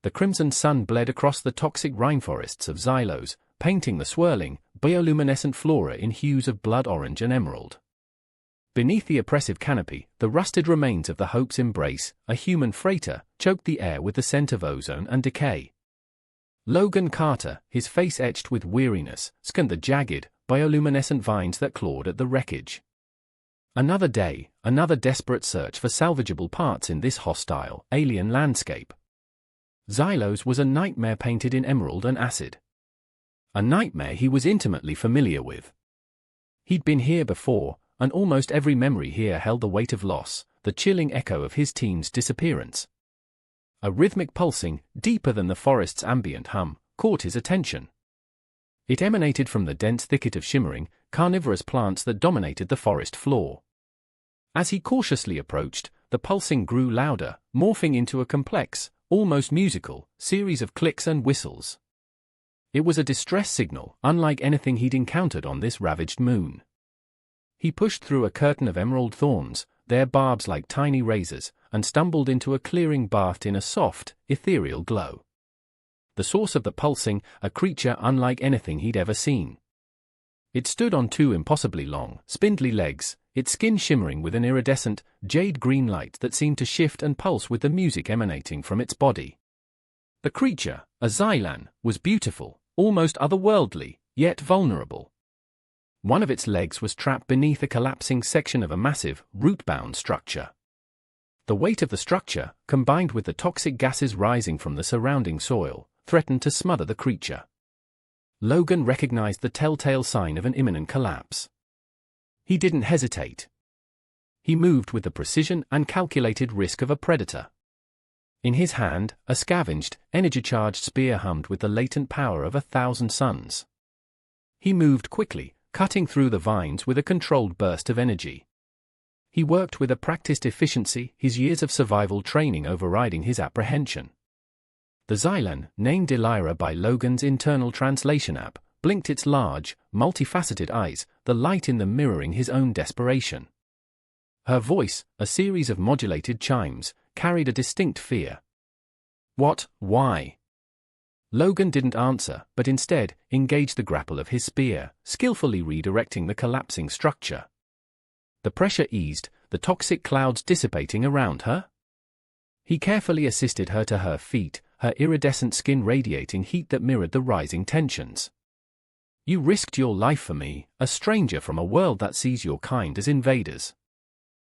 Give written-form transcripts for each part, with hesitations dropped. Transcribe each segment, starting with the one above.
The crimson sun bled across the toxic rainforests of Xylos, painting the swirling, bioluminescent flora in hues of blood orange and emerald. Beneath the oppressive canopy, the rusted remains of the Hope's Embrace, a human freighter, choked the air with the scent of ozone and decay. Logan Carter, his face etched with weariness, scanned the jagged, bioluminescent vines that clawed at the wreckage. Another day, another desperate search for salvageable parts in this hostile, alien landscape. Xylos was a nightmare painted in emerald and acid. A nightmare he was intimately familiar with. He'd been here before, and almost every memory here held the weight of loss, the chilling echo of his team's disappearance. A rhythmic pulsing, deeper than the forest's ambient hum, caught his attention. It emanated from the dense thicket of shimmering, carnivorous plants that dominated the forest floor. As he cautiously approached, the pulsing grew louder, morphing into a complex, almost musical, series of clicks and whistles. It was a distress signal, unlike anything he'd encountered on this ravaged moon. He pushed through a curtain of emerald thorns, their barbs like tiny razors, and stumbled into a clearing bathed in a soft, ethereal glow. The source of the pulsing, a creature unlike anything he'd ever seen. It stood on two impossibly long, spindly legs, its skin shimmering with an iridescent, jade-green light that seemed to shift and pulse with the music emanating from its body. The creature, a Xylan, was beautiful, almost otherworldly, yet vulnerable. One of its legs was trapped beneath a collapsing section of a massive, root-bound structure. The weight of the structure, combined with the toxic gases rising from the surrounding soil, threatened to smother the creature. Logan recognized the telltale sign of an imminent collapse. He didn't hesitate. He moved with the precision and calculated risk of a predator. In his hand, a scavenged, energy-charged spear hummed with the latent power of 1,000 suns. He moved quickly, cutting through the vines with a controlled burst of energy. He worked with a practiced efficiency, his years of survival training overriding his apprehension. The Xylan, named Aelira by Logan's internal translation app, blinked its large, multifaceted eyes, the light in them mirroring his own desperation. Her voice, a series of modulated chimes, carried a distinct fear. What? Why? Logan didn't answer, but instead, engaged the grapple of his spear, skillfully redirecting the collapsing structure. The pressure eased, the toxic clouds dissipating around her. He carefully assisted her to her feet, her iridescent skin radiating heat that mirrored the rising tensions. You risked your life for me, a stranger from a world that sees your kind as invaders.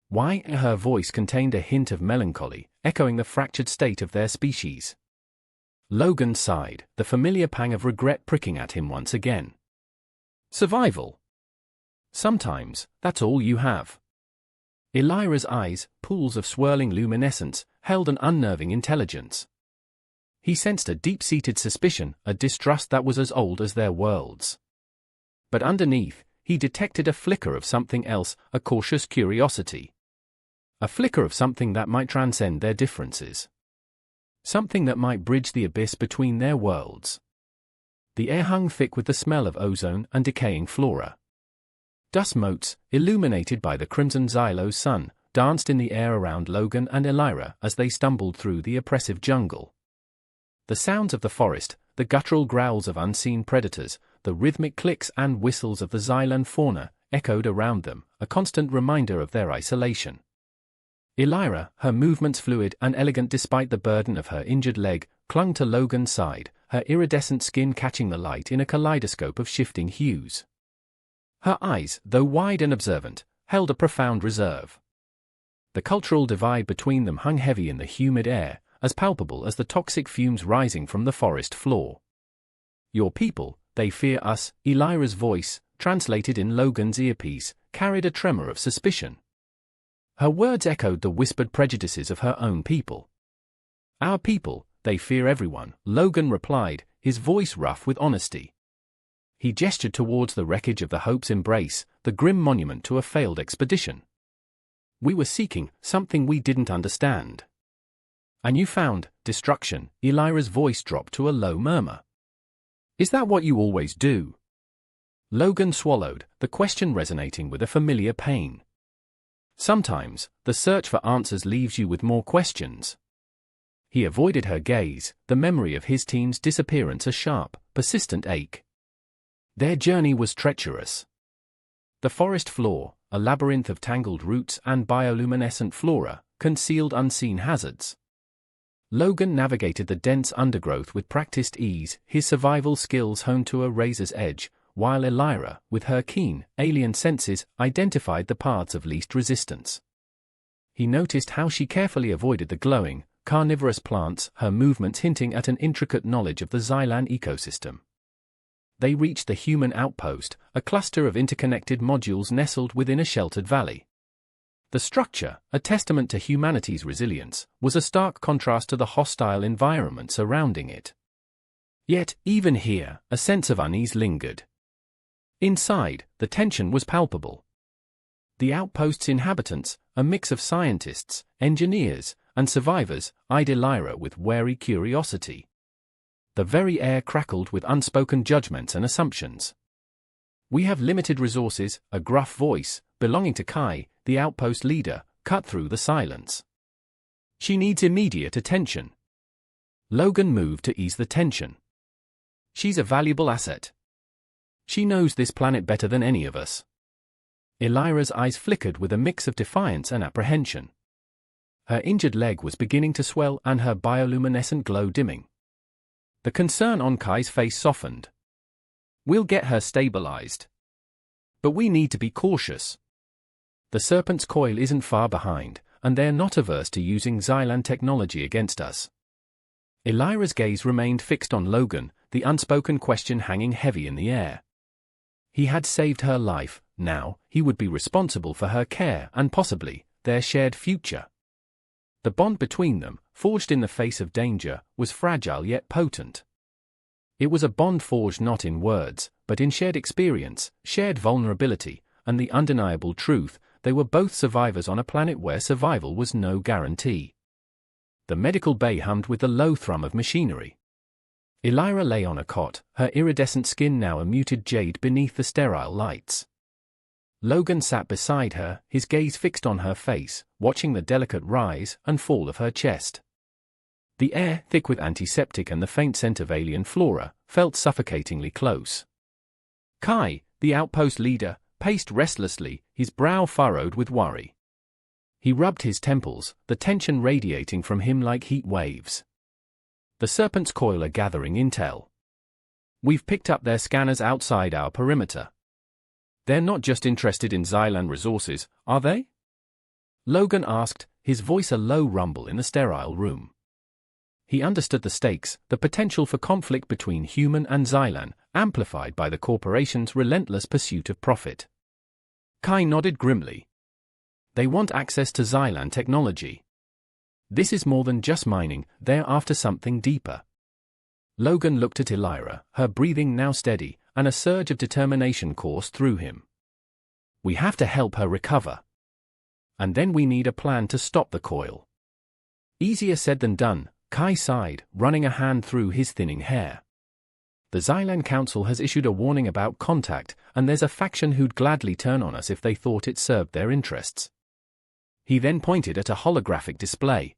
Why? Her voice contained a hint of melancholy, echoing the fractured state of their species. Logan sighed, the familiar pang of regret pricking at him once again. Survival. Sometimes, that's all you have. Aelira's eyes, pools of swirling luminescence, held an unnerving intelligence. He sensed a deep-seated suspicion, a distrust that was as old as their worlds. But underneath, he detected a flicker of something else, a cautious curiosity. A flicker of something that might transcend their differences. Something that might bridge the abyss between their worlds. The air hung thick with the smell of ozone and decaying flora. Dust motes, illuminated by the crimson Xylos sun, danced in the air around Logan and Aelira as they stumbled through the oppressive jungle. The sounds of the forest, the guttural growls of unseen predators, the rhythmic clicks and whistles of the Xylan fauna, echoed around them, a constant reminder of their isolation. Aelira, her movements fluid and elegant despite the burden of her injured leg, clung to Logan's side, her iridescent skin catching the light in a kaleidoscope of shifting hues. Her eyes, though wide and observant, held a profound reserve. The cultural divide between them hung heavy in the humid air, as palpable as the toxic fumes rising from the forest floor. Your people, they fear us, Aelira's voice, translated in Logan's earpiece, carried a tremor of suspicion. Her words echoed the whispered prejudices of her own people. Our people, they fear everyone, Logan replied, his voice rough with honesty. He gestured towards the wreckage of the Hope's Embrace, the grim monument to a failed expedition. We were seeking something we didn't understand. And you found destruction. Aelira's voice dropped to a low murmur. Is that what you always do? Logan swallowed, the question resonating with a familiar pain. Sometimes, the search for answers leaves you with more questions. He avoided her gaze, the memory of his team's disappearance a sharp, persistent ache. Their journey was treacherous. The forest floor, a labyrinth of tangled roots and bioluminescent flora, concealed unseen hazards. Logan navigated the dense undergrowth with practiced ease, his survival skills honed to a razor's edge, while Aelira, with her keen, alien senses, identified the paths of least resistance. He noticed how she carefully avoided the glowing, carnivorous plants, her movements hinting at an intricate knowledge of the Xylan ecosystem. They reached the human outpost, a cluster of interconnected modules nestled within a sheltered valley. The structure, a testament to humanity's resilience, was a stark contrast to the hostile environment surrounding it. Yet, even here, a sense of unease lingered. Inside, the tension was palpable. The outpost's inhabitants, a mix of scientists, engineers, and survivors, eyed Aelira with wary curiosity. The very air crackled with unspoken judgments and assumptions. "We have limited resources," a gruff voice, belonging to Kai, the outpost leader, cut through the silence. "She needs immediate attention." Logan moved to ease the tension. "She's a valuable asset. She knows this planet better than any of us." Aelira's eyes flickered with a mix of defiance and apprehension. Her injured leg was beginning to swell and her bioluminescent glow dimming. The concern on Kai's face softened. "We'll get her stabilized. But we need to be cautious. The Serpent's coil isn't far behind, and they're not averse to using Xylan technology against us." Aelira's gaze remained fixed on Logan, the unspoken question hanging heavy in the air. He had saved her life, now he would be responsible for her care and possibly their shared future. The bond between them, forged in the face of danger, was fragile yet potent. It was a bond forged not in words, but in shared experience, shared vulnerability, and the undeniable truth: they were both survivors on a planet where survival was no guarantee. The medical bay hummed with the low thrum of machinery. Aelira lay on a cot, her iridescent skin now a muted jade beneath the sterile lights. Logan sat beside her, his gaze fixed on her face, watching the delicate rise and fall of her chest. The air, thick with antiseptic and the faint scent of alien flora, felt suffocatingly close. Kai, the outpost leader, paced restlessly, his brow furrowed with worry. He rubbed his temples, the tension radiating from him like heat waves. "The Serpent's coil are gathering intel. We've picked up their scanners outside our perimeter. They're not just interested in Xylan resources, are they?" Logan asked, his voice a low rumble in the sterile room. He understood the stakes, the potential for conflict between human and Xylan, amplified by the corporation's relentless pursuit of profit. Kai nodded grimly. "They want access to Xylan technology. This is more than just mining, they're after something deeper." Logan looked at Aelira, her breathing now steady, and a surge of determination coursed through him. "We have to help her recover. And then we need a plan to stop the coil." "Easier said than done," Kai sighed, running a hand through his thinning hair. "The Xylan Council has issued a warning about contact, and there's a faction who'd gladly turn on us if they thought it served their interests." He then pointed at a holographic display.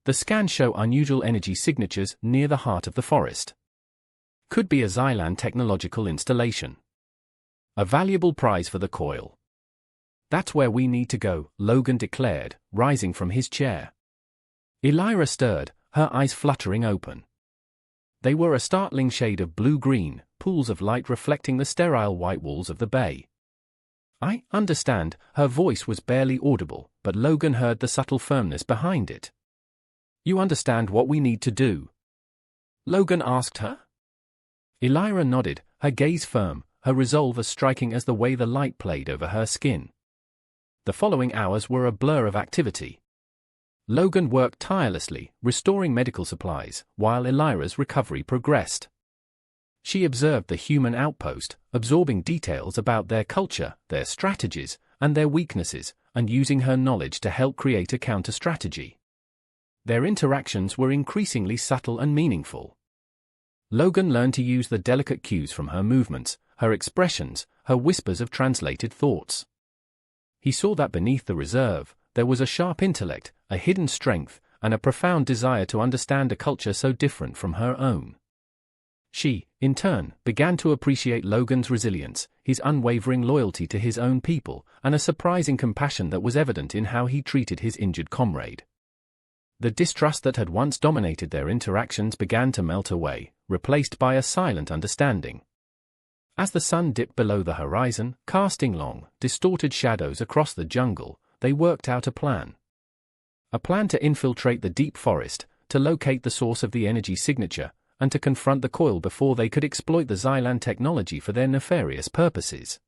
The scans show unusual energy signatures near the heart of the forest. Could be a Xylan technological installation. A valuable prize for the coil. "That's where we need to go," Logan declared, rising from his chair. Aelira stirred, her eyes fluttering open. They were a startling shade of blue-green, pools of light reflecting the sterile white walls of the bay. "I understand," her voice was barely audible, but Logan heard the subtle firmness behind it. "You understand what we need to do?" Logan asked her. Aelira nodded, her gaze firm, her resolve as striking as the way the light played over her skin. The following hours were a blur of activity. Logan worked tirelessly, restoring medical supplies, while Aelira's recovery progressed. She observed the human outpost, absorbing details about their culture, their strategies, and their weaknesses, and using her knowledge to help create a counter-strategy. Their interactions were increasingly subtle and meaningful. Logan learned to use the delicate cues from her movements, her expressions, her whispers of translated thoughts. He saw that beneath the reserve, there was a sharp intellect, a hidden strength, and a profound desire to understand a culture so different from her own. She, in turn, began to appreciate Logan's resilience, his unwavering loyalty to his own people, and a surprising compassion that was evident in how he treated his injured comrade. The distrust that had once dominated their interactions began to melt away, replaced by a silent understanding. As the sun dipped below the horizon, casting long, distorted shadows across the jungle, they worked out a plan. A plan to infiltrate the deep forest, to locate the source of the energy signature, and to confront the coil before they could exploit the Xylan technology for their nefarious purposes.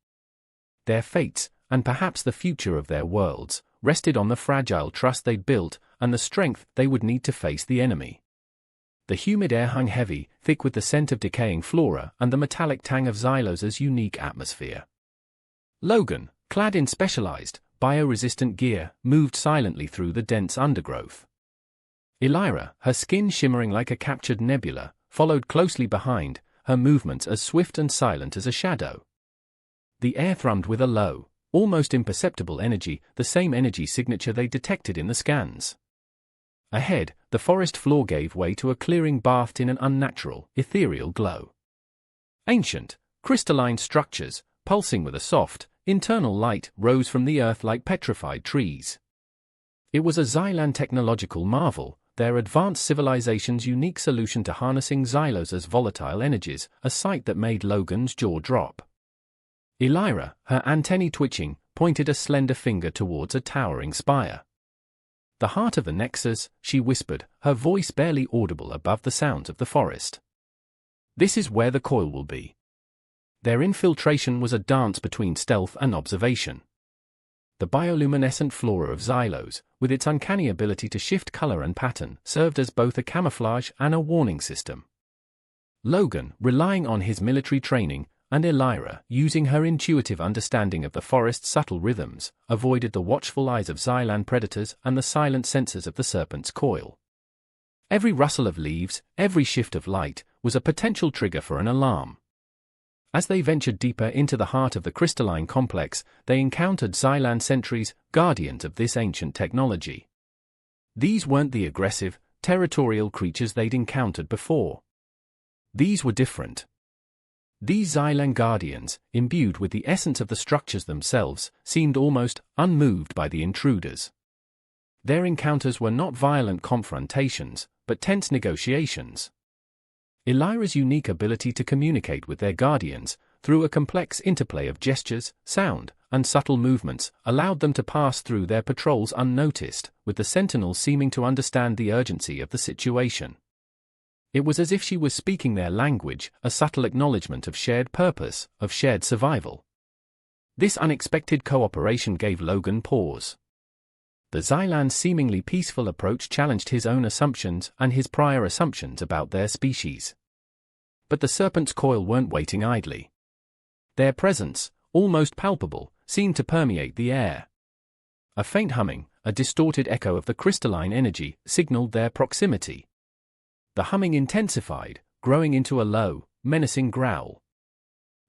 Their fates, and perhaps the future of their worlds, rested on the fragile trust they'd built, and the strength they would need to face the enemy. The humid air hung heavy, thick with the scent of decaying flora and the metallic tang of Xylos' unique atmosphere. Logan, clad in specialized, bioresistant gear, moved silently through the dense undergrowth. Aelira, her skin shimmering like a captured nebula, followed closely behind, her movements as swift and silent as a shadow. The air thrummed with a low, almost imperceptible energy, the same energy signature they detected in the scans. Ahead, the forest floor gave way to a clearing bathed in an unnatural, ethereal glow. Ancient, crystalline structures, pulsing with a soft, internal light, rose from the earth like petrified trees. It was a Xylan technological marvel, their advanced civilization's unique solution to harnessing Xylos' volatile energies, a sight that made Logan's jaw drop. Aelira, her antennae twitching, pointed a slender finger towards a towering spire. The heart of the Nexus, she whispered, her voice barely audible above the sounds of the forest. This is where the coil will be. Their infiltration was a dance between stealth and observation. The bioluminescent flora of Xylos, with its uncanny ability to shift color and pattern, served as both a camouflage and a warning system. Logan, relying on his military training, and Aelira, using her intuitive understanding of the forest's subtle rhythms, avoided the watchful eyes of Xylan predators and the silent sensors of the serpent's coil. Every rustle of leaves, every shift of light, was a potential trigger for an alarm. As they ventured deeper into the heart of the crystalline complex, they encountered Xylan sentries, guardians of this ancient technology. These weren't the aggressive, territorial creatures they'd encountered before. These were different. These Xylan guardians, imbued with the essence of the structures themselves, seemed almost unmoved by the intruders. Their encounters were not violent confrontations, but tense negotiations. Aelira's unique ability to communicate with their guardians, through a complex interplay of gestures, sound, and subtle movements, allowed them to pass through their patrols unnoticed, with the sentinels seeming to understand the urgency of the situation. It was as if she was speaking their language, a subtle acknowledgement of shared purpose, of shared survival. This unexpected cooperation gave Logan pause. The Xylan's seemingly peaceful approach challenged his own assumptions and his prior assumptions about their species. But the serpent's coil weren't waiting idly. Their presence, almost palpable, seemed to permeate the air. A faint humming, a distorted echo of the crystalline energy, signaled their proximity. The humming intensified, growing into a low, menacing growl.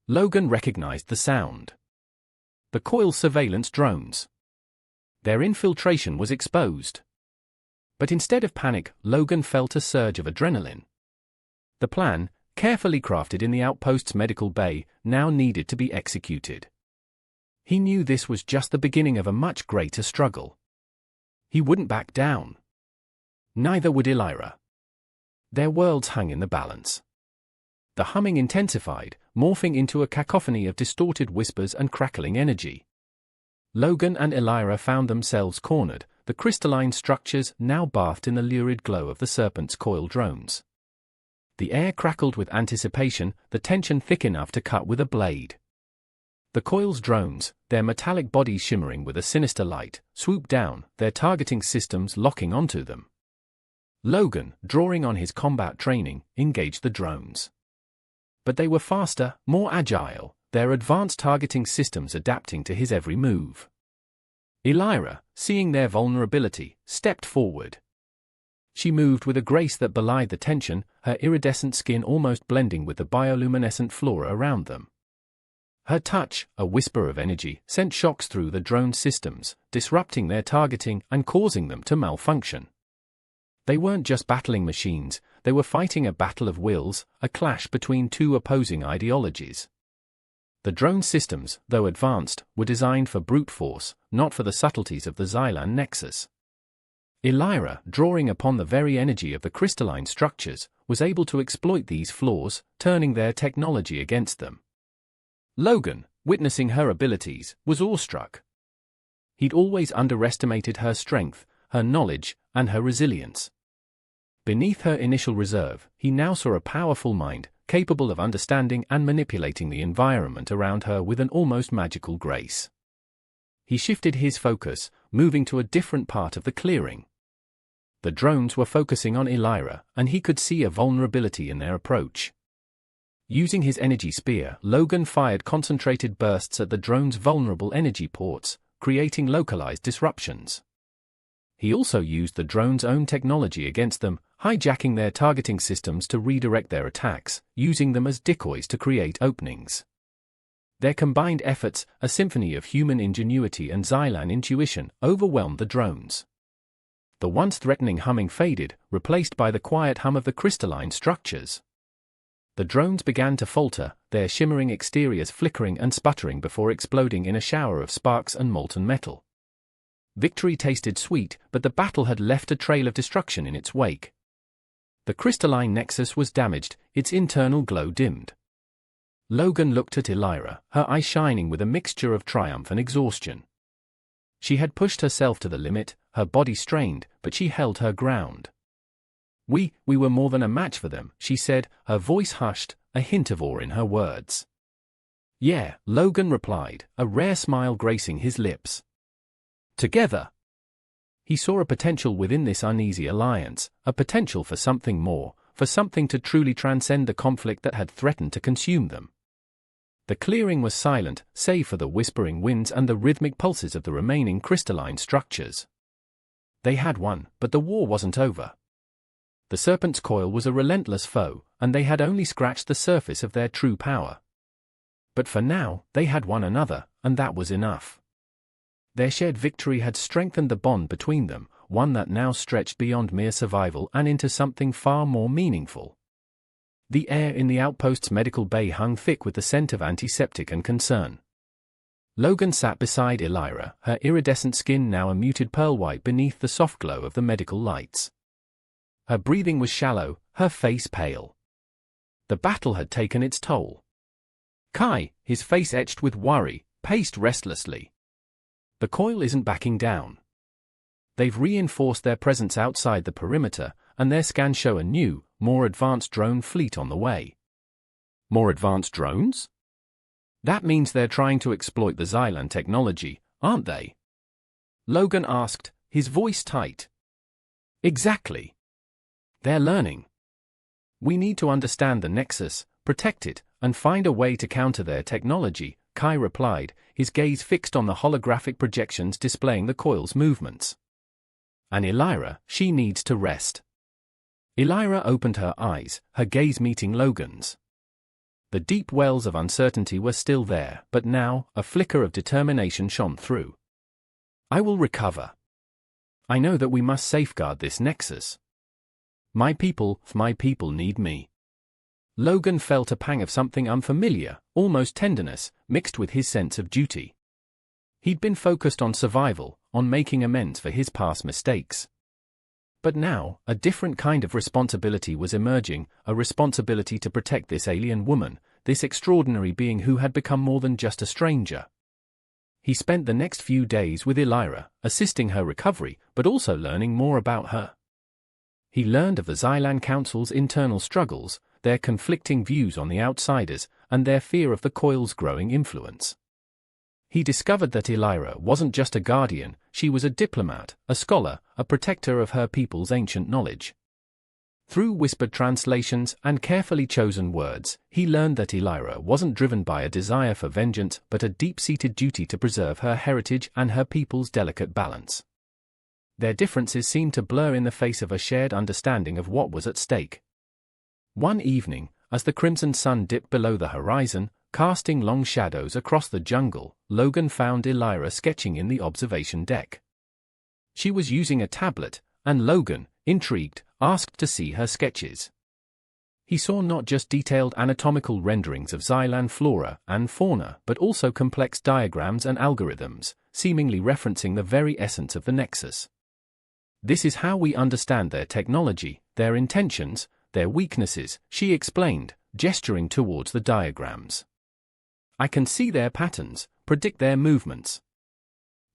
Logan recognized the sound. The coil's surveillance drones. Their infiltration was exposed. But instead of panic, Logan felt a surge of adrenaline. The plan, carefully crafted in the outpost's medical bay, now needed to be executed. He knew this was just the beginning of a much greater struggle. He wouldn't back down. Neither would Aelira. Their worlds hung in the balance. The humming intensified, morphing into a cacophony of distorted whispers and crackling energy. Logan and Aelira found themselves cornered, the crystalline structures now bathed in the lurid glow of the serpent's coil drones. The air crackled with anticipation, the tension thick enough to cut with a blade. The coil's drones, their metallic bodies shimmering with a sinister light, swooped down, their targeting systems locking onto them. Logan, drawing on his combat training, engaged the drones. But they were faster, more agile, their advanced targeting systems adapting to his every move. Aelira, seeing their vulnerability, stepped forward. She moved with a grace that belied the tension, her iridescent skin almost blending with the bioluminescent flora around them. Her touch, a whisper of energy, sent shocks through the drone systems, disrupting their targeting and causing them to malfunction. They weren't just battling machines, they were fighting a battle of wills, a clash between two opposing ideologies. The drone systems, though advanced, were designed for brute force, not for the subtleties of the Xylan nexus. Aelira, drawing upon the very energy of the crystalline structures, was able to exploit these flaws, turning their technology against them. Logan, witnessing her abilities, was awestruck. He'd always underestimated her strength, her knowledge, and her resilience. Beneath her initial reserve, he now saw a powerful mind, capable of understanding and manipulating the environment around her with an almost magical grace. He shifted his focus, moving to a different part of the clearing. The drones were focusing on Aelira, and he could see a vulnerability in their approach. Using his energy spear, Logan fired concentrated bursts at the drone's vulnerable energy ports, creating localized disruptions. He also used the drone's own technology against them, hijacking their targeting systems to redirect their attacks, using them as decoys to create openings. Their combined efforts, a symphony of human ingenuity and Xylan intuition, overwhelmed the drones. The once threatening humming faded, replaced by the quiet hum of the crystalline structures. The drones began to falter, their shimmering exteriors flickering and sputtering before exploding in a shower of sparks and molten metal. Victory tasted sweet, but the battle had left a trail of destruction in its wake. The crystalline nexus was damaged, its internal glow dimmed. Logan looked at Aelira, her eyes shining with a mixture of triumph and exhaustion. She had pushed herself to the limit, her body strained, but she held her ground. We were more than a match for them," she said, her voice hushed, a hint of awe in her words. "Yeah," Logan replied, a rare smile gracing his lips. Together. He saw a potential within this uneasy alliance, a potential for something more, for something to truly transcend the conflict that had threatened to consume them. The clearing was silent, save for the whispering winds and the rhythmic pulses of the remaining crystalline structures. They had won, but the war wasn't over. The serpent's coil was a relentless foe, and they had only scratched the surface of their true power. But for now, they had won another, and that was enough. Their shared victory had strengthened the bond between them, one that now stretched beyond mere survival and into something far more meaningful. The air in the outpost's medical bay hung thick with the scent of antiseptic and concern. Logan sat beside Aelira, her iridescent skin now a muted pearl white beneath the soft glow of the medical lights. Her breathing was shallow, her face pale. The battle had taken its toll. Kai, his face etched with worry, paced restlessly. The coil isn't backing down. They've reinforced their presence outside the perimeter, and their scans show a new, more advanced drone fleet on the way. More advanced drones? That means they're trying to exploit the Xylan technology, aren't they? Logan asked, his voice tight. Exactly. They're learning. We need to understand the nexus, protect it, and find a way to counter their technology, Kai replied, his gaze fixed on the holographic projections displaying the coil's movements. And Aelira, she needs to rest. Aelira opened her eyes, her gaze meeting Logan's. The deep wells of uncertainty were still there, but now, a flicker of determination shone through. I will recover. I know that we must safeguard this nexus. My people need me. Logan felt a pang of something unfamiliar, almost tenderness, mixed with his sense of duty. He'd been focused on survival, on making amends for his past mistakes. But now, a different kind of responsibility was emerging, a responsibility to protect this alien woman, this extraordinary being who had become more than just a stranger. He spent the next few days with Aelira, assisting her recovery, but also learning more about her. He learned of the Xylan Council's internal struggles, their conflicting views on the outsiders, and their fear of the coil's growing influence. He discovered that Aelira wasn't just a guardian, she was a diplomat, a scholar, a protector of her people's ancient knowledge. Through whispered translations and carefully chosen words, he learned that Aelira wasn't driven by a desire for vengeance but a deep-seated duty to preserve her heritage and her people's delicate balance. Their differences seemed to blur in the face of a shared understanding of what was at stake. One evening, as the crimson sun dipped below the horizon, casting long shadows across the jungle, Logan found Aelira sketching in the observation deck. She was using a tablet, and Logan, intrigued, asked to see her sketches. He saw not just detailed anatomical renderings of Xylan flora and fauna but also complex diagrams and algorithms, seemingly referencing the very essence of the Nexus. "This is how we understand their technology, their intentions, their weaknesses," she explained, gesturing towards the diagrams. "I can see their patterns, predict their movements."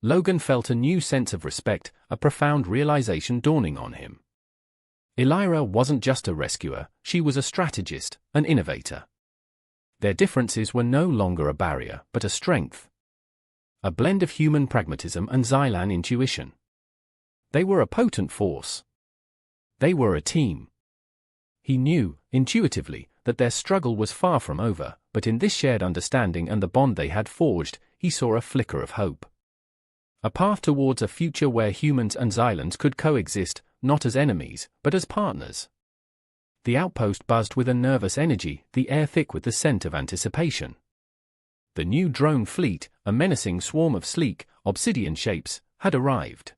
Logan felt a new sense of respect, a profound realization dawning on him. Aelira wasn't just a rescuer, she was a strategist, an innovator. Their differences were no longer a barrier, but a strength. A blend of human pragmatism and Xylan intuition. They were a potent force. They were a team. He knew, intuitively, that their struggle was far from over, but in this shared understanding and the bond they had forged, he saw a flicker of hope. A path towards a future where humans and Xylans could coexist, not as enemies, but as partners. The outpost buzzed with a nervous energy, the air thick with the scent of anticipation. The new drone fleet, a menacing swarm of sleek, obsidian shapes, had arrived.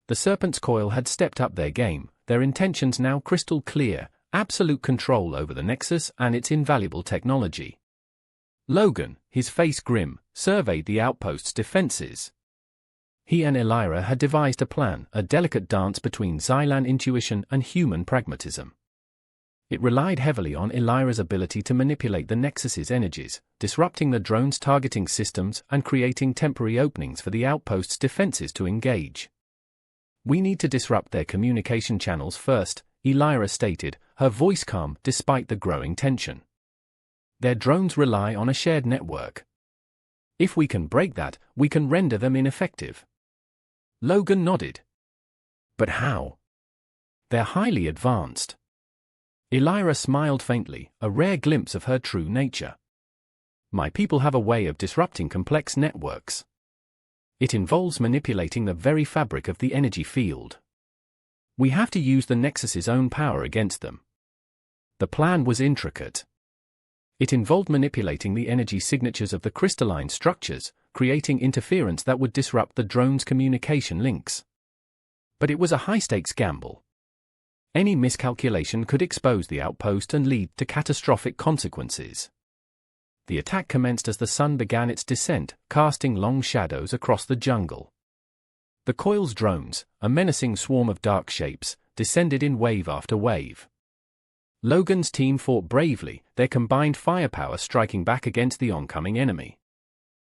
The Serpent's Coil had stepped up their game, their intentions now crystal clear, absolute control over the Nexus and its invaluable technology. Logan, his face grim, surveyed the outpost's defenses. He and Aelira had devised a plan, a delicate dance between Xylan intuition and human pragmatism. It relied heavily on Aelira's ability to manipulate the Nexus's energies, disrupting the drone's targeting systems and creating temporary openings for the outpost's defenses to engage. "We need to disrupt their communication channels first," Aelira stated, her voice calm despite the growing tension. "Their drones rely on a shared network. If we can break that, we can render them ineffective." Logan nodded. "But how?" "They're highly advanced." Aelira smiled faintly, a rare glimpse of her true nature. "My people have a way of disrupting complex networks. It involves manipulating the very fabric of the energy field. We have to use the Nexus's own power against them." The plan was intricate. It involved manipulating the energy signatures of the crystalline structures, creating interference that would disrupt the drone's communication links. But it was a high-stakes gamble. Any miscalculation could expose the outpost and lead to catastrophic consequences. The attack commenced as the sun began its descent, casting long shadows across the jungle. The coil's drones, a menacing swarm of dark shapes, descended in wave after wave. Logan's team fought bravely, their combined firepower striking back against the oncoming enemy.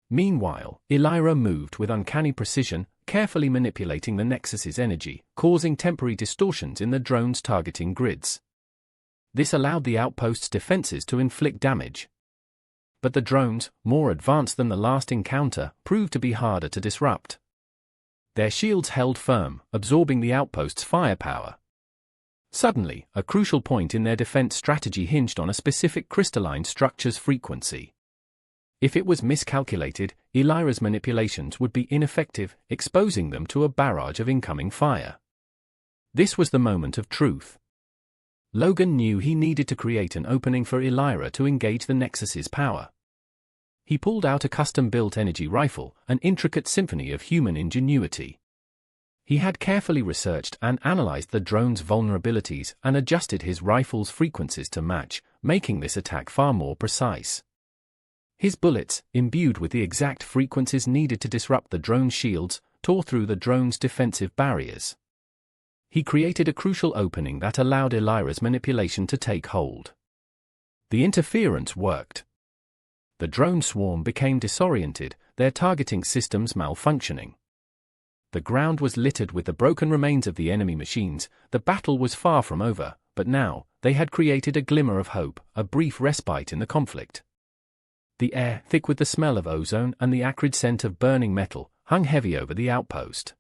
Meanwhile, Aelira moved with uncanny precision, carefully manipulating the Nexus's energy, causing temporary distortions in the drone's targeting grids. This allowed the outpost's defenses to inflict damage. But the drones, more advanced than the last encounter, proved to be harder to disrupt. Their shields held firm, absorbing the outpost's firepower. Suddenly, a crucial point in their defense strategy hinged on a specific crystalline structure's frequency. If it was miscalculated, Aelira's manipulations would be ineffective, exposing them to a barrage of incoming fire. This was the moment of truth. Logan knew he needed to create an opening for Aelira to engage the Nexus's power. He pulled out a custom-built energy rifle, an intricate symphony of human ingenuity. He had carefully researched and analyzed the drone's vulnerabilities and adjusted his rifle's frequencies to match, making this attack far more precise. His bullets, imbued with the exact frequencies needed to disrupt the drone's shields, tore through the drone's defensive barriers. He created a crucial opening that allowed Aelira's manipulation to take hold. The interference worked. The drone swarm became disoriented, their targeting systems malfunctioning. The ground was littered with the broken remains of the enemy machines. The battle was far from over, but now, they had created a glimmer of hope, a brief respite in the conflict. The air, thick with the smell of ozone and the acrid scent of burning metal, hung heavy over the outpost.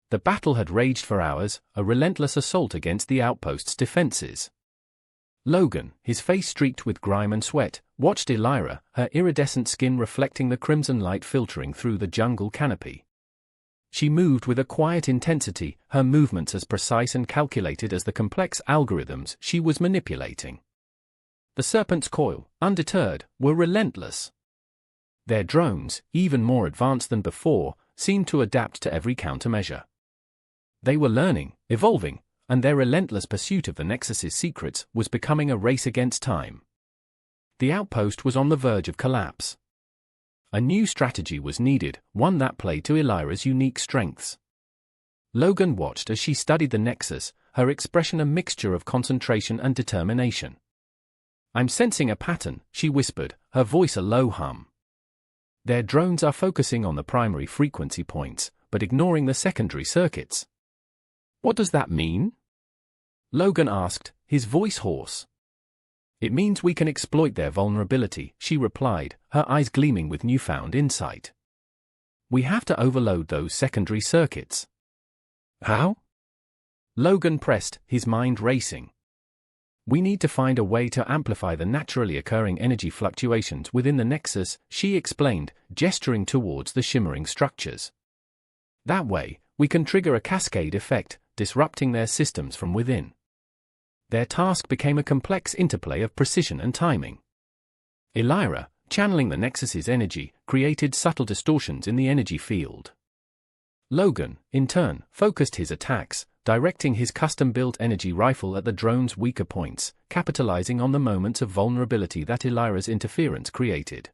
The battle had raged for hours, a relentless assault against the outpost's defenses. Logan, his face streaked with grime and sweat, watched Aelira, her iridescent skin reflecting the crimson light filtering through the jungle canopy. She moved with a quiet intensity, her movements as precise and calculated as the complex algorithms she was manipulating. The Serpent's Coil, undeterred, were relentless. Their drones, even more advanced than before, seemed to adapt to every countermeasure. They were learning, evolving, and their relentless pursuit of the Nexus's secrets was becoming a race against time. The outpost was on the verge of collapse. A new strategy was needed, one that played to Aelira's unique strengths. Logan watched as she studied the Nexus, her expression a mixture of concentration and determination. "I'm sensing a pattern," she whispered, her voice a low hum. "Their drones are focusing on the primary frequency points, but ignoring the secondary circuits." "What does that mean?" Logan asked, his voice hoarse. "It means we can exploit their vulnerability," she replied, her eyes gleaming with newfound insight. "We have to overload those secondary circuits." "How?" Logan pressed, his mind racing. "We need to find a way to amplify the naturally occurring energy fluctuations within the Nexus," she explained, gesturing towards the shimmering structures. "That way, we can trigger a cascade effect, disrupting their systems from within." Their task became a complex interplay of precision and timing. Aelira, channeling the Nexus's energy, created subtle distortions in the energy field. Logan, in turn, focused his attacks, directing his custom-built energy rifle at the drone's weaker points, capitalizing on the moments of vulnerability that Aelira's interference created.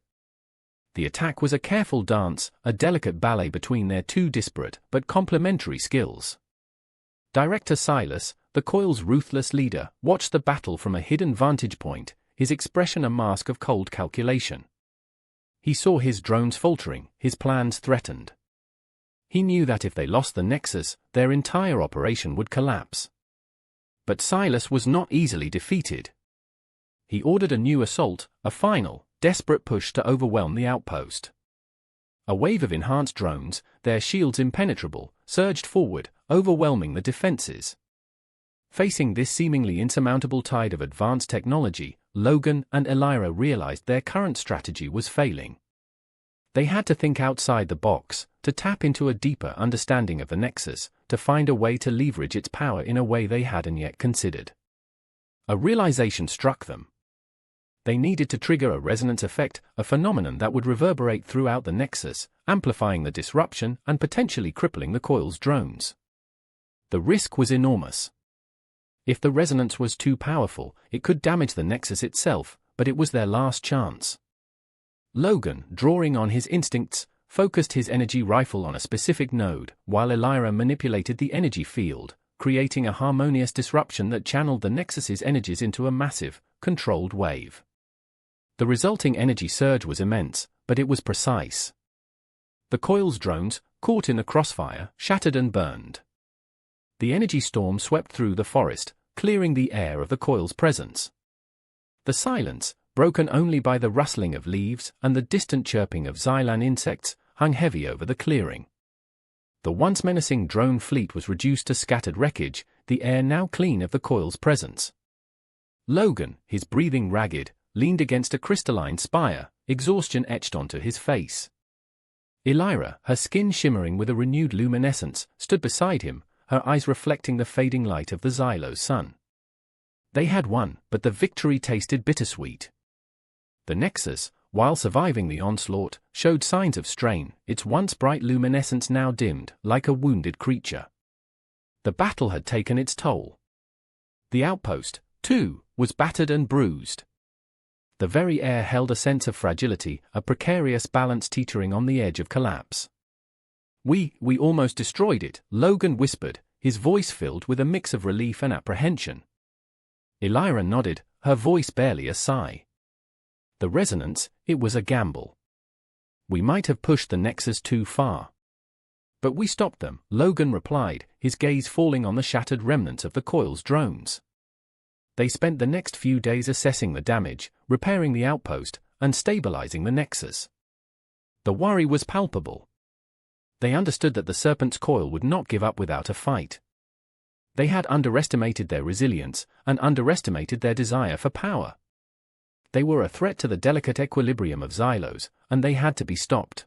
The attack was a careful dance, a delicate ballet between their two disparate but complementary skills. Director Xylos, the coil's ruthless leader, watched the battle from a hidden vantage point, his expression a mask of cold calculation. He saw his drones faltering, his plans threatened. He knew that if they lost the Nexus, their entire operation would collapse. But Xylos was not easily defeated. He ordered a new assault, a final, desperate push to overwhelm the outpost. A wave of enhanced drones, their shields impenetrable, surged forward, overwhelming the defenses. Facing this seemingly insurmountable tide of advanced technology, Logan and Aelira realized their current strategy was failing. They had to think outside the box, to tap into a deeper understanding of the Nexus, to find a way to leverage its power in a way they hadn't yet considered. A realization struck them. They needed to trigger a resonance effect, a phenomenon that would reverberate throughout the Nexus, amplifying the disruption and potentially crippling the coil's drones. The risk was enormous. If the resonance was too powerful, it could damage the Nexus itself, but it was their last chance. Logan, drawing on his instincts, focused his energy rifle on a specific node, while Aelira manipulated the energy field, creating a harmonious disruption that channeled the Nexus's energies into a massive, controlled wave. The resulting energy surge was immense, but it was precise. The coil's drones, caught in the crossfire, shattered and burned. The energy storm swept through the forest, clearing the air of the coil's presence. The silence, broken only by the rustling of leaves and the distant chirping of Xylan insects, hung heavy over the clearing. The once menacing drone fleet was reduced to scattered wreckage, the air now clean of the coil's presence. Logan, his breathing ragged, leaned against a crystalline spire, exhaustion etched onto his face. Aelira, her skin shimmering with a renewed luminescence, stood beside him, her eyes reflecting the fading light of the Xylos sun. They had won, but the victory tasted bittersweet. The Nexus, while surviving the onslaught, showed signs of strain, its once bright luminescence now dimmed, like a wounded creature. The battle had taken its toll. The outpost, too, was battered and bruised. The very air held a sense of fragility, a precarious balance teetering on the edge of collapse. We almost destroyed it," Logan whispered, his voice filled with a mix of relief and apprehension. Aelira nodded, her voice barely a sigh. The resonance, it was a gamble. We might have pushed the Nexus too far. But we stopped them, Logan replied, his gaze falling on the shattered remnants of the coil's drones. They spent the next few days assessing the damage, repairing the outpost, and stabilizing the Nexus. The worry was palpable. They understood that the Serpent's coil would not give up without a fight. They had underestimated their resilience, and underestimated their desire for power. They were a threat to the delicate equilibrium of Xylos, and they had to be stopped.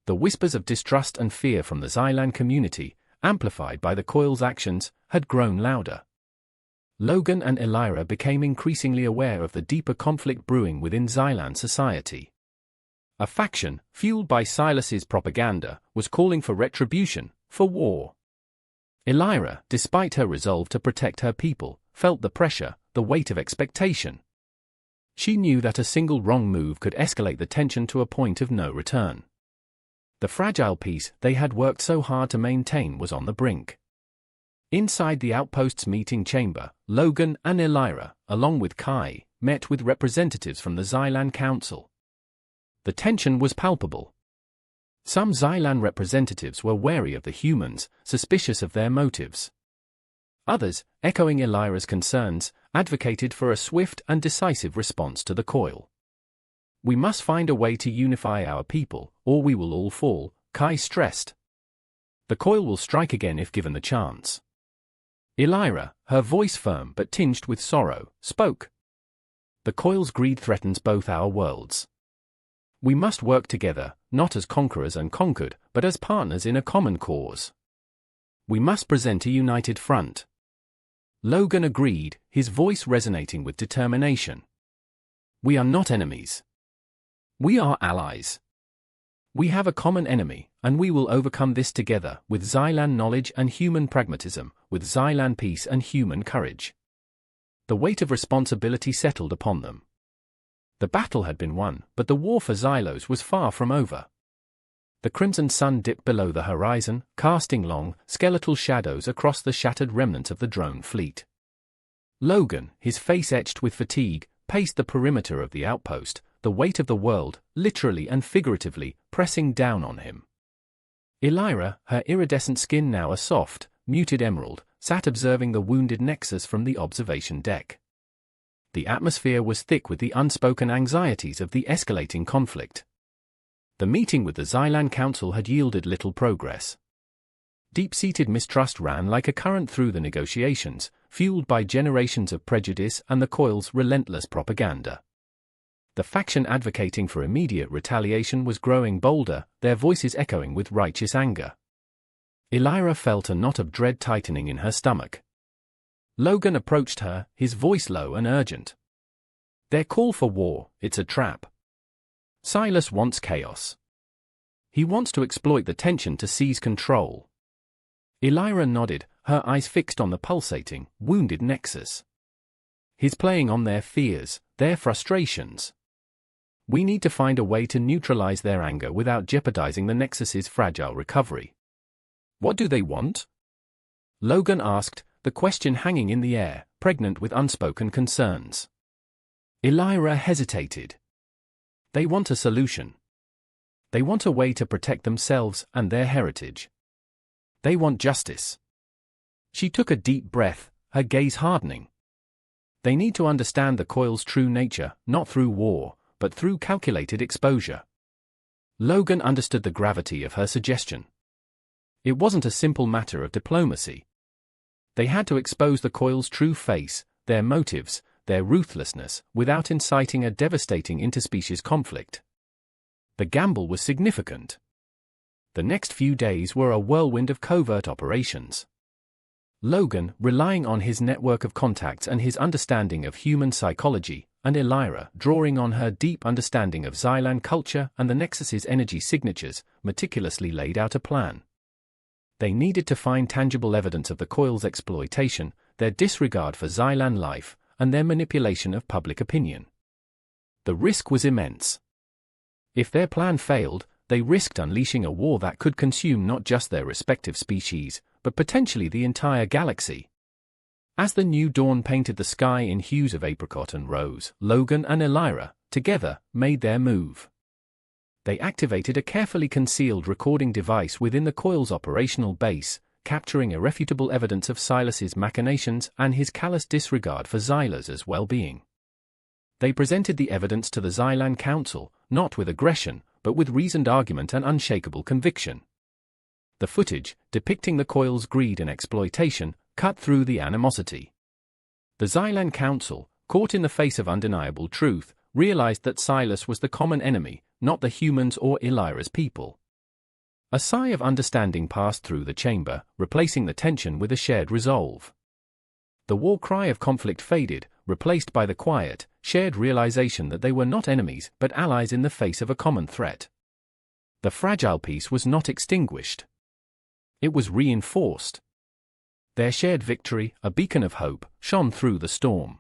The whispers of distrust and fear from the Xylan community, amplified by the coil's actions, had grown louder. Logan and Aelira became increasingly aware of the deeper conflict brewing within Xylan society. A faction, fueled by Xylos's propaganda, was calling for retribution, for war. Aelira, despite her resolve to protect her people, felt the pressure, the weight of expectation. She knew that a single wrong move could escalate the tension to a point of no return. The fragile peace they had worked so hard to maintain was on the brink. Inside the outpost's meeting chamber, Logan and Aelira, along with Kai, met with representatives from the Xylan Council. The tension was palpable. Some Xylan representatives were wary of the humans, suspicious of their motives. Others, echoing Aelira's concerns, advocated for a swift and decisive response to the coil. "We must find a way to unify our people, or we will all fall," Kai stressed. "The coil will strike again if given the chance." Aelira, her voice firm but tinged with sorrow, spoke. "The coil's greed threatens both our worlds. We must work together, not as conquerors and conquered, but as partners in a common cause. We must present a united front." Logan agreed, his voice resonating with determination. "We are not enemies. We are allies. We have a common enemy, and we will overcome this together, with Xylan knowledge and human pragmatism, with Xylan peace and human courage." The weight of responsibility settled upon them. The battle had been won, but the war for Xylos was far from over. The crimson sun dipped below the horizon, casting long, skeletal shadows across the shattered remnants of the drone fleet. Logan, his face etched with fatigue, paced the perimeter of the outpost, the weight of the world, literally and figuratively, pressing down on him. Aelira, her iridescent skin now a soft, muted emerald, sat observing the wounded Nexus from the observation deck. The atmosphere was thick with the unspoken anxieties of the escalating conflict. The meeting with the Xylan Council had yielded little progress. Deep-seated mistrust ran like a current through the negotiations, fueled by generations of prejudice and the coil's relentless propaganda. The faction advocating for immediate retaliation was growing bolder, their voices echoing with righteous anger. Aelira felt a knot of dread tightening in her stomach. Logan approached her, his voice low and urgent. "Their call for war, it's a trap. Xylos wants chaos. He wants to exploit the tension to seize control." Aelira nodded, her eyes fixed on the pulsating, wounded Nexus. "He's playing on their fears, their frustrations. We need to find a way to neutralize their anger without jeopardizing the Nexus's fragile recovery." "What do they want?" Logan asked, the question hanging in the air, pregnant with unspoken concerns. Aelira hesitated. "They want a solution. They want a way to protect themselves and their heritage. They want justice." She took a deep breath, her gaze hardening. "They need to understand the coil's true nature, not through war, but through calculated exposure." Logan understood the gravity of her suggestion. It wasn't a simple matter of diplomacy. They had to expose the coil's true face, their motives, their ruthlessness, without inciting a devastating interspecies conflict. The gamble was significant. The next few days were a whirlwind of covert operations. Logan, relying on his network of contacts and his understanding of human psychology, and Aelira, drawing on her deep understanding of Xylan culture and the Nexus's energy signatures, meticulously laid out a plan. They needed to find tangible evidence of the coil's exploitation, their disregard for Xylan life, and their manipulation of public opinion. The risk was immense. If their plan failed, they risked unleashing a war that could consume not just their respective species, but potentially the entire galaxy. As the new dawn painted the sky in hues of apricot and rose, Logan and Aelira, together, made their move. They activated a carefully concealed recording device within the coil's operational base, capturing irrefutable evidence of Xylos's machinations and his callous disregard for Xylos' well-being. They presented the evidence to the Xylan Council, not with aggression, but with reasoned argument and unshakable conviction. The footage, depicting the coil's greed and exploitation, cut through the animosity. The Xylan Council, caught in the face of undeniable truth, realized that Xylos was the common enemy, not the humans or Aelira's people. A sigh of understanding passed through the chamber, replacing the tension with a shared resolve. The war cry of conflict faded, replaced by the quiet, shared realization that they were not enemies but allies in the face of a common threat. The fragile peace was not extinguished. It was reinforced. Their shared victory, a beacon of hope, shone through the storm.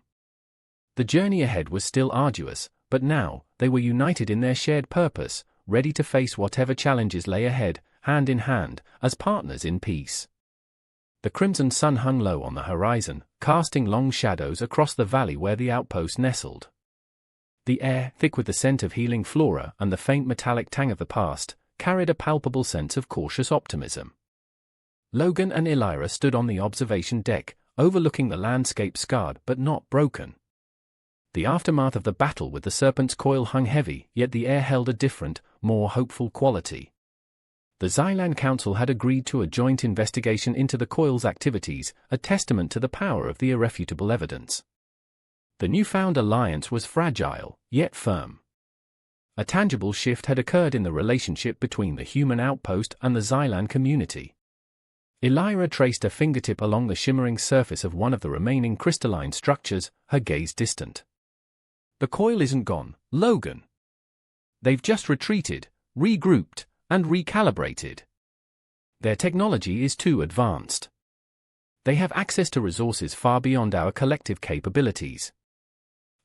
The journey ahead was still arduous, but now, they were united in their shared purpose, ready to face whatever challenges lay ahead, hand in hand, as partners in peace. The crimson sun hung low on the horizon, casting long shadows across the valley where the outpost nestled. The air, thick with the scent of healing flora and the faint metallic tang of the past, carried a palpable sense of cautious optimism. Logan and Aelira stood on the observation deck, overlooking the landscape scarred but not broken. The aftermath of the battle with the serpent's coil hung heavy, yet the air held a different, more hopeful quality. The Xylan Council had agreed to a joint investigation into the coil's activities, a testament to the power of the irrefutable evidence. The newfound alliance was fragile, yet firm. A tangible shift had occurred in the relationship between the human outpost and the Xylan community. Aelira traced a fingertip along the shimmering surface of one of the remaining crystalline structures, her gaze distant. The coil isn't gone, Logan. They've just retreated, regrouped, and recalibrated. Their technology is too advanced. They have access to resources far beyond our collective capabilities.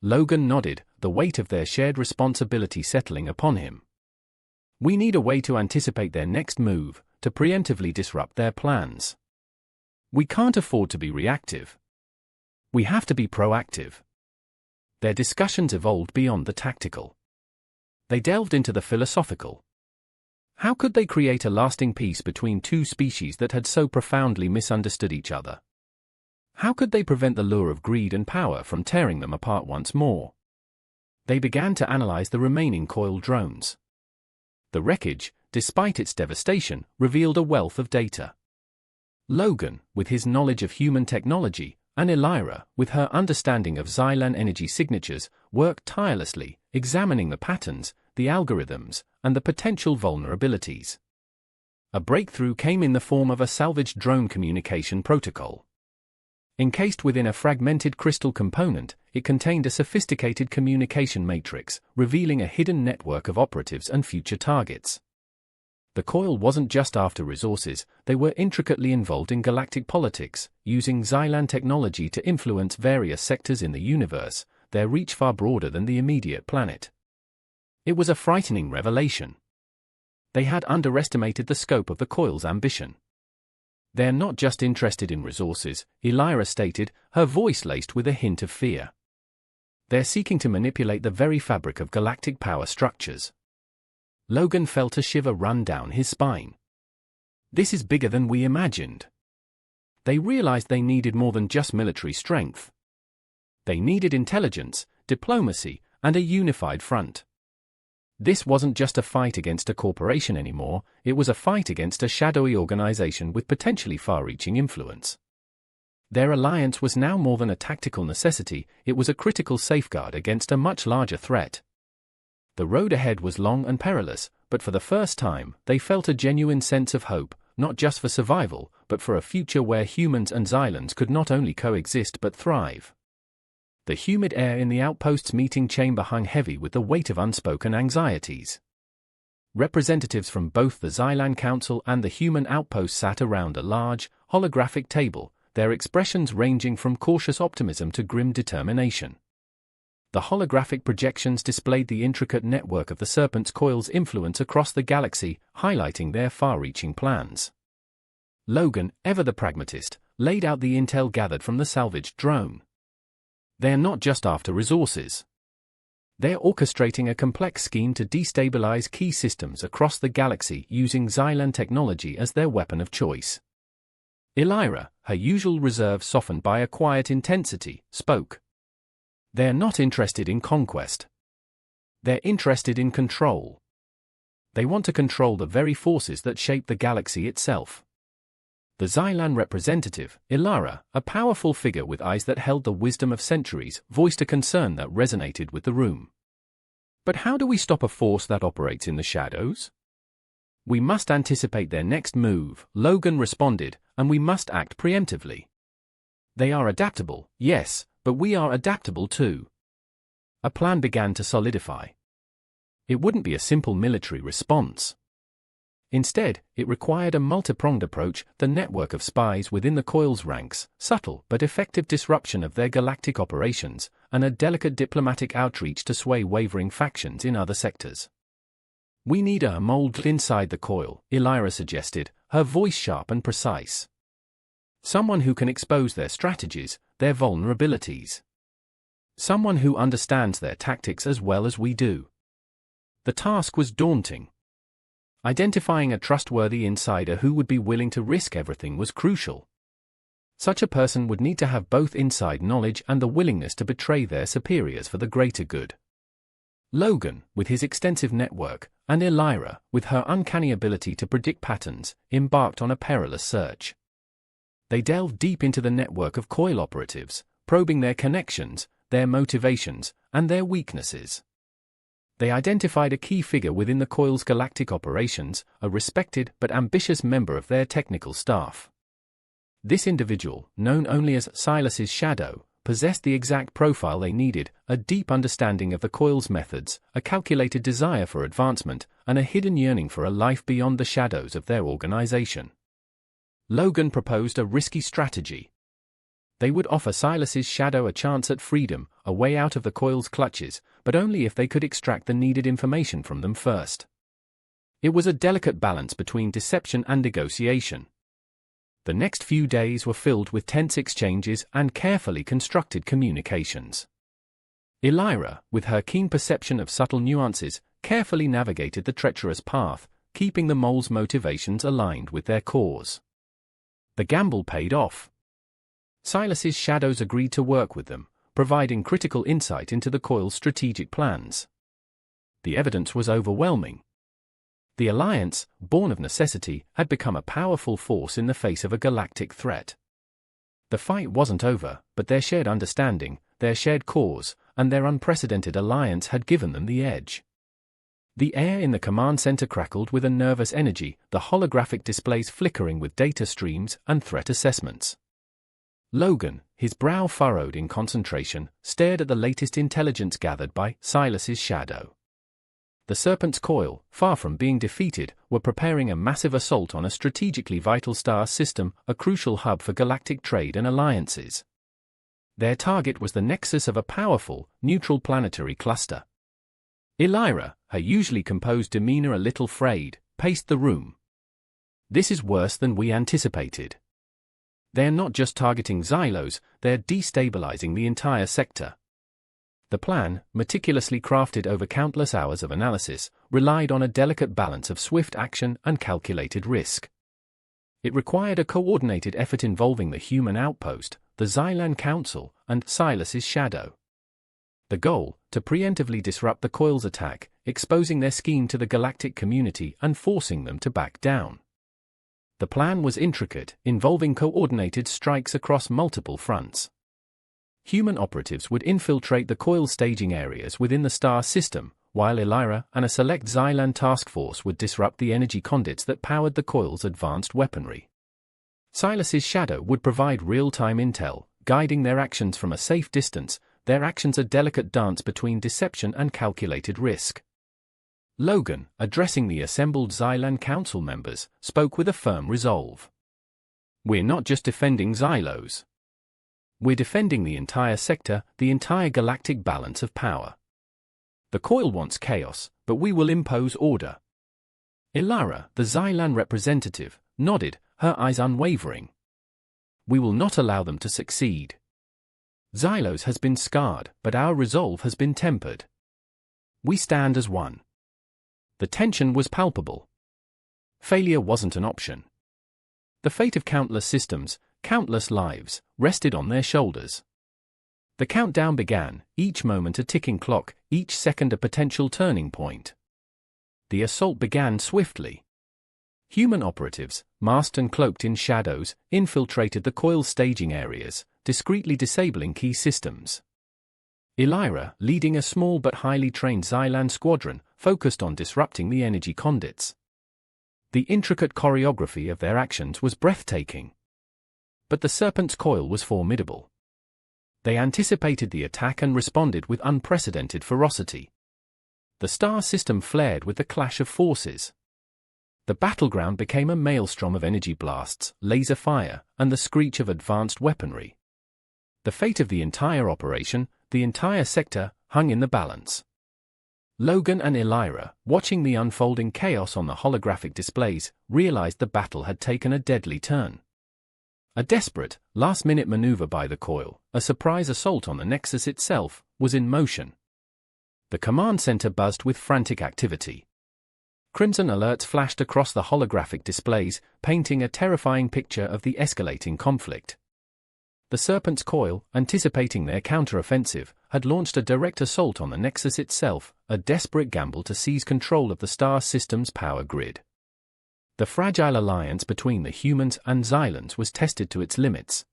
Logan nodded, the weight of their shared responsibility settling upon him. We need a way to anticipate their next move, to preemptively disrupt their plans. We can't afford to be reactive. We have to be proactive. Their discussions evolved beyond the tactical. They delved into the philosophical. How could they create a lasting peace between two species that had so profoundly misunderstood each other? How could they prevent the lure of greed and power from tearing them apart once more? They began to analyze the remaining coil drones. The wreckage, despite its devastation, revealed a wealth of data. Logan, with his knowledge of human technology, and Aelira, with her understanding of Xylan energy signatures, worked tirelessly, examining the patterns, the algorithms, and the potential vulnerabilities. A breakthrough came in the form of a salvaged drone communication protocol. Encased within a fragmented crystal component, it contained a sophisticated communication matrix, revealing a hidden network of operatives and future targets. The coil wasn't just after resources, they were intricately involved in galactic politics, using Xylan technology to influence various sectors in the universe, their reach far broader than the immediate planet. It was a frightening revelation. They had underestimated the scope of the coil's ambition. They're not just interested in resources, Aelira stated, her voice laced with a hint of fear. They're seeking to manipulate the very fabric of galactic power structures. Logan felt a shiver run down his spine. This is bigger than we imagined. They realized they needed more than just military strength. They needed intelligence, diplomacy, and a unified front. This wasn't just a fight against a corporation anymore, it was a fight against a shadowy organization with potentially far-reaching influence. Their alliance was now more than a tactical necessity, it was a critical safeguard against a much larger threat. The road ahead was long and perilous, but for the first time, they felt a genuine sense of hope, not just for survival, but for a future where humans and Xylans could not only coexist but thrive. The humid air in the outpost's meeting chamber hung heavy with the weight of unspoken anxieties. Representatives from both the Xylan Council and the human outpost sat around a large, holographic table, their expressions ranging from cautious optimism to grim determination. The holographic projections displayed the intricate network of the Serpent's coil's influence across the galaxy, highlighting their far-reaching plans. Logan, ever the pragmatist, laid out the intel gathered from the salvaged drone. They're not just after resources. They're orchestrating a complex scheme to destabilize key systems across the galaxy using Xylan technology as their weapon of choice. Aelira, her usual reserve softened by a quiet intensity, spoke. They're not interested in conquest. They're interested in control. They want to control the very forces that shape the galaxy itself. The Xylan representative, Aelira, a powerful figure with eyes that held the wisdom of centuries, voiced a concern that resonated with the room. But how do we stop a force that operates in the shadows? We must anticipate their next move, Logan responded, and we must act preemptively. They are adaptable, yes, but we are adaptable too. A plan began to solidify. It wouldn't be a simple military response. Instead, it required a multi-pronged approach, the network of spies within the coil's ranks, subtle but effective disruption of their galactic operations, and a delicate diplomatic outreach to sway wavering factions in other sectors. "We need a mold inside the coil," Aelira suggested, her voice sharp and precise. "Someone who can expose their strategies, their vulnerabilities. Someone who understands their tactics as well as we do." The task was daunting. Identifying a trustworthy insider who would be willing to risk everything was crucial. Such a person would need to have both inside knowledge and the willingness to betray their superiors for the greater good. Logan, with his extensive network, and Aelira, with her uncanny ability to predict patterns, embarked on a perilous search. They delved deep into the network of coil operatives, probing their connections, their motivations, and their weaknesses. They identified a key figure within the coil's galactic operations, a respected but ambitious member of their technical staff. This individual, known only as Xylos' shadow, possessed the exact profile they needed, a deep understanding of the coil's methods, a calculated desire for advancement, and a hidden yearning for a life beyond the shadows of their organization. Logan proposed a risky strategy. They would offer Xylos' shadow a chance at freedom, a way out of the coil's clutches, but only if they could extract the needed information from them first. It was a delicate balance between deception and negotiation. The next few days were filled with tense exchanges and carefully constructed communications. Aelira, with her keen perception of subtle nuances, carefully navigated the treacherous path, keeping the mole's motivations aligned with their cause. The gamble paid off. Xylos' shadows agreed to work with them, providing critical insight into the coil's strategic plans. The evidence was overwhelming. The Alliance, born of necessity, had become a powerful force in the face of a galactic threat. The fight wasn't over, but their shared understanding, their shared cause, and their unprecedented alliance had given them the edge. The air in the command center crackled with a nervous energy, the holographic displays flickering with data streams and threat assessments. Logan, his brow furrowed in concentration, stared at the latest intelligence gathered by Xylos' shadow. The Serpent's Coil, far from being defeated, were preparing a massive assault on a strategically vital star system, a crucial hub for galactic trade and alliances. Their target was the nexus of a powerful, neutral planetary cluster. Aelira, her usually composed demeanor a little frayed, paced the room. "This is worse than we anticipated. They're not just targeting Xylos, they're destabilizing the entire sector." The plan, meticulously crafted over countless hours of analysis, relied on a delicate balance of swift action and calculated risk. It required a coordinated effort involving the human outpost, the Xylan Council, and Xylos' shadow. The goal, to preemptively disrupt the coil's attack, exposing their scheme to the galactic community and forcing them to back down. The plan was intricate, involving coordinated strikes across multiple fronts. Human operatives would infiltrate the coil's staging areas within the star system, while Aelira and a select Xylan task force would disrupt the energy conduits that powered the coil's advanced weaponry. Xylos' shadow would provide real-time intel, guiding their actions from a safe distance, their actions a delicate dance between deception and calculated risk. Logan, addressing the assembled Xylan Council members, spoke with a firm resolve. "We're not just defending Xylos. We're defending the entire sector, the entire galactic balance of power. The coil wants chaos, but we will impose order." Aelira, the Xylan representative, nodded, her eyes unwavering. "We will not allow them to succeed. Xylos has been scarred, but our resolve has been tempered. We stand as one." The tension was palpable. Failure wasn't an option. The fate of countless systems, countless lives, rested on their shoulders. The countdown began, each moment a ticking clock, each second a potential turning point. The assault began swiftly. Human operatives, masked and cloaked in shadows, infiltrated the coil's staging areas, discreetly disabling key systems. Aelira, leading a small but highly trained Xylan squadron, focused on disrupting the energy conduits. The intricate choreography of their actions was breathtaking. But the Serpent's Coil was formidable. They anticipated the attack and responded with unprecedented ferocity. The star system flared with the clash of forces. The battleground became a maelstrom of energy blasts, laser fire, and the screech of advanced weaponry. The fate of the entire operation, the entire sector, hung in the balance. Logan and Aelira, watching the unfolding chaos on the holographic displays, realized the battle had taken a deadly turn. A desperate, last-minute maneuver by the Coil, a surprise assault on the Nexus itself, was in motion. The command center buzzed with frantic activity. Crimson alerts flashed across the holographic displays, painting a terrifying picture of the escalating conflict. The Serpent's Coil, anticipating their counter-offensive, had launched a direct assault on the Nexus itself, a desperate gamble to seize control of the star system's power grid. The fragile alliance between the humans and Xylans was tested to its limits.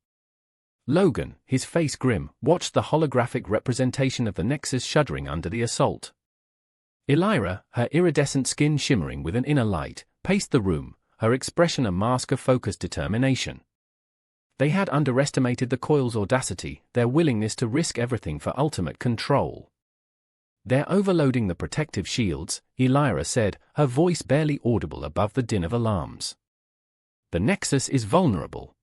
Logan, his face grim, watched the holographic representation of the Nexus shuddering under the assault. Aelira, her iridescent skin shimmering with an inner light, paced the room, her expression a mask of focused determination. They had underestimated the Coil's audacity, their willingness to risk everything for ultimate control. "They're overloading the protective shields," Aelira said, her voice barely audible above the din of alarms. "The Nexus is vulnerable.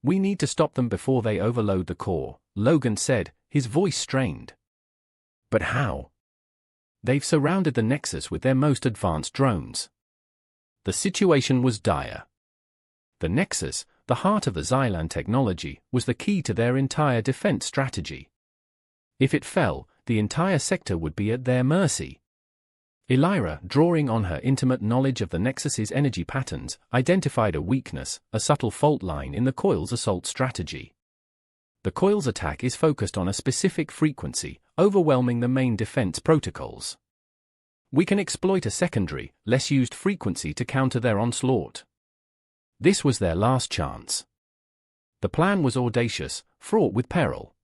We need to stop them before they overload the core," Logan said, his voice strained. "But how?" "They've surrounded the Nexus with their most advanced drones." The situation was dire. The Nexus, the heart of the Xylan technology, was the key to their entire defense strategy. If it fell, the entire sector would be at their mercy. Aelira, drawing on her intimate knowledge of the Nexus's energy patterns, identified a weakness, a subtle fault line in the Coil's assault strategy. The Coil's attack is focused on a specific frequency, overwhelming the main defense protocols. We can exploit a secondary, less used frequency to counter their onslaught. This was their last chance. The plan was audacious, fraught with peril.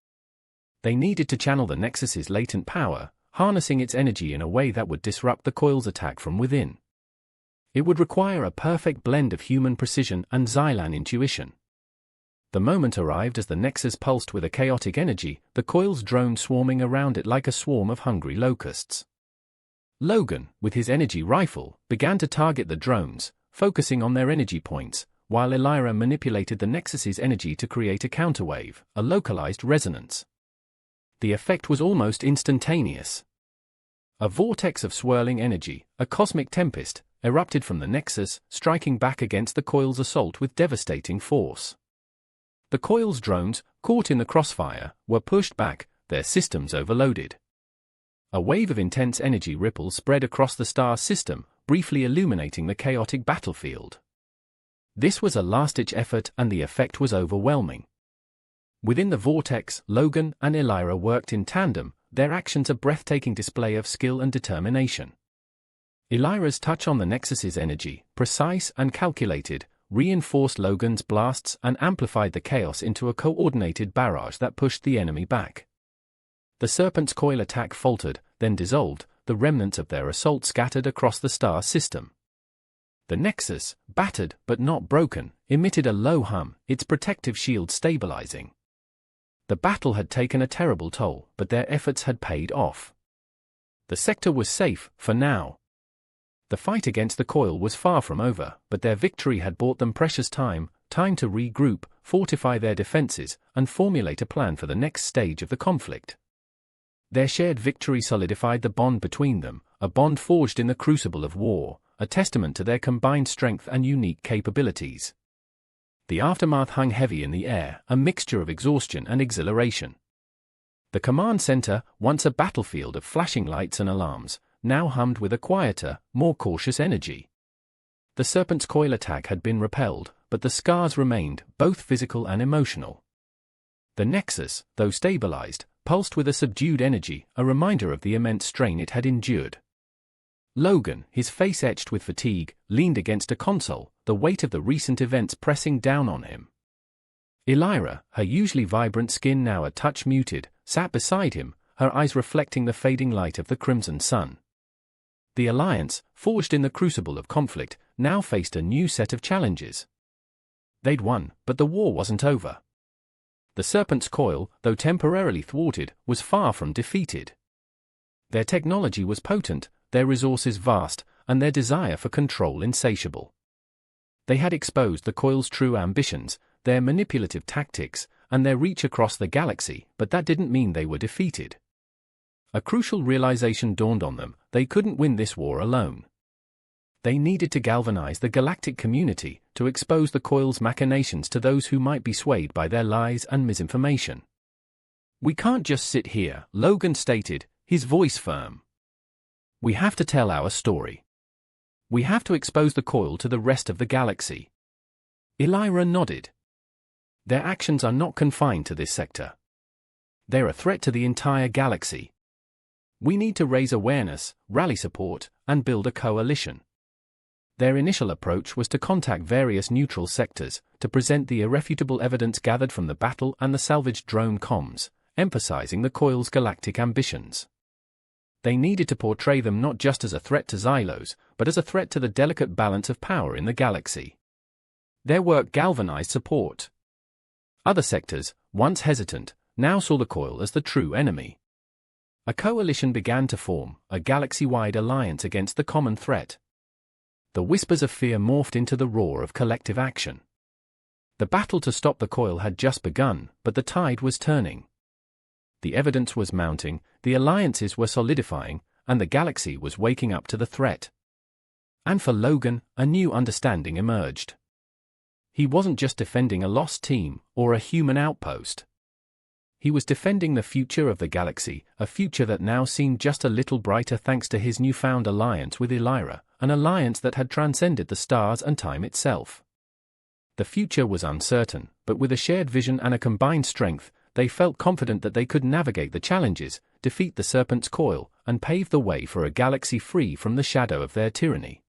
They needed to channel the Nexus's latent power, harnessing its energy in a way that would disrupt the Coil's attack from within. It would require a perfect blend of human precision and Xylan intuition. The moment arrived as the Nexus pulsed with a chaotic energy, the Coil's drone swarming around it like a swarm of hungry locusts. Logan, with his energy rifle, began to target the drones, focusing on their energy points, while Aelira manipulated the Nexus's energy to create a counterwave, a localized resonance. The effect was almost instantaneous. A vortex of swirling energy, a cosmic tempest, erupted from the Nexus, striking back against the Coil's assault with devastating force. The Coil's drones, caught in the crossfire, were pushed back, their systems overloaded. A wave of intense energy ripples spread across the star system, briefly illuminating the chaotic battlefield. This was a last-ditch effort and the effect was overwhelming. Within the vortex, Logan and Aelira worked in tandem, their actions a breathtaking display of skill and determination. Aelira's touch on the Nexus's energy, precise and calculated, reinforced Logan's blasts and amplified the chaos into a coordinated barrage that pushed the enemy back. The Serpent's Coil attack faltered, then dissolved, the remnants of their assault scattered across the star system. The Nexus, battered but not broken, emitted a low hum, its protective shield stabilizing. The battle had taken a terrible toll, but their efforts had paid off. The sector was safe, for now. The fight against the Coil was far from over, but their victory had bought them precious time to regroup, fortify their defenses, and formulate a plan for the next stage of the conflict. Their shared victory solidified the bond between them, a bond forged in the crucible of war, a testament to their combined strength and unique capabilities. The aftermath hung heavy in the air, a mixture of exhaustion and exhilaration. The command center, once a battlefield of flashing lights and alarms, now hummed with a quieter, more cautious energy. The Serpent's Coil attack had been repelled, but the scars remained, both physical and emotional. The Nexus, though stabilized, pulsed with a subdued energy, a reminder of the immense strain it had endured. Logan, his face etched with fatigue, leaned against a console, the weight of the recent events pressing down on him. Aelira, her usually vibrant skin now a touch muted, sat beside him, her eyes reflecting the fading light of the crimson sun. The alliance, forged in the crucible of conflict, now faced a new set of challenges. They'd won, but the war wasn't over. The Serpent's Coil, though temporarily thwarted, was far from defeated. Their technology was potent, their resources vast, and their desire for control insatiable. They had exposed the Coil's true ambitions, their manipulative tactics, and their reach across the galaxy, but that didn't mean they were defeated. A crucial realization dawned on them: they couldn't win this war alone. They needed to galvanize the galactic community, to expose the Coil's machinations to those who might be swayed by their lies and misinformation. "We can't just sit here," Logan stated, his voice firm. "We have to tell our story. We have to expose the Coil to the rest of the galaxy." Aelira nodded. "Their actions are not confined to this sector. They're a threat to the entire galaxy. We need to raise awareness, rally support, and build a coalition." Their initial approach was to contact various neutral sectors, to present the irrefutable evidence gathered from the battle and the salvaged drone comms, emphasizing the Coil's galactic ambitions. They needed to portray them not just as a threat to Xylos, but as a threat to the delicate balance of power in the galaxy. Their work galvanized support. Other sectors, once hesitant, now saw the Coil as the true enemy. A coalition began to form, a galaxy-wide alliance against the common threat. The whispers of fear morphed into the roar of collective action. The battle to stop the Coil had just begun, but the tide was turning. The evidence was mounting, the alliances were solidifying, and the galaxy was waking up to the threat. And for Logan, a new understanding emerged. He wasn't just defending a lost team, or a human outpost. He was defending the future of the galaxy, a future that now seemed just a little brighter thanks to his newfound alliance with Aelira, an alliance that had transcended the stars and time itself. The future was uncertain, but with a shared vision and a combined strength, they felt confident that they could navigate the challenges, defeat the Serpent's Coil, and pave the way for a galaxy free from the shadow of their tyranny.